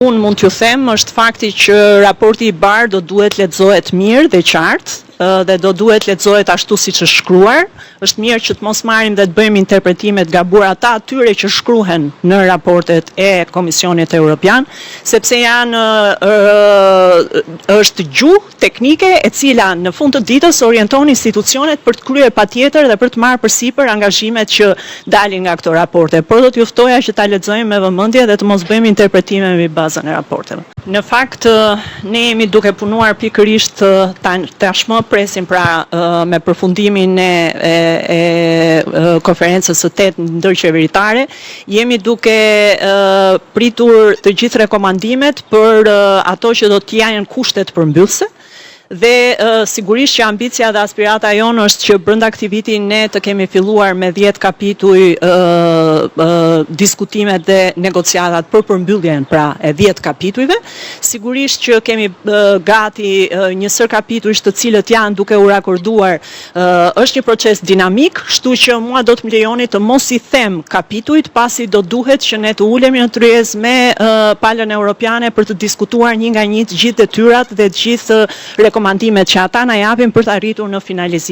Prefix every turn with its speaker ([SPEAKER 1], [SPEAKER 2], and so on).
[SPEAKER 1] Unë mund t'ju them është fakti që raporti I BAR do duhet lexohet mirë dhe qartë dhe do duhet lexohet ashtu siç është shkruar. Është mirë që të mos marrim dhe të bëjmë interpretime të gabuara të atyre që shkruhen në raportet e Komisionit Evropian, sepse është gjuhë teknike e cila në fund të ditës orienton institucionet për të kryer patjetër dhe për të marrë përsipër angazhimet që dalin nga këto raporte. Por do t'ju ftoja që ta lexojmë me vëmendje dhe të mos bëjmë interpretime mbi bazën e raporteve. Në fakt, ne jemi duke punuar pikërisht tashmë presim pra me përfundimin e konferencës së 8 ndërqeveritare, jemi duke pritur të gjithë rekomandimet për ato që do të janë kushtet përmbyllëse. Dhe sigurisht që ambicia dhe aspirata jonë është që brenda këtij viti ne të kemi filluar me 10 kapituj diskutimet dhe negociatat për përmbylljen pra e 10 kapitujve. Sigurisht që kemi gati një sër kapitujsh të cilët janë duke u rakorduar. Është një proces dinamik, kështu që mua do të më lejoni të mos I them kapitujt, pasi do duhet që ne të ulemi në tryez me palën europiane për të diskutuar një nga një të gjithë detyrat dhe të gjithë rekomandimet që ata na japin për të arritur në finalizim.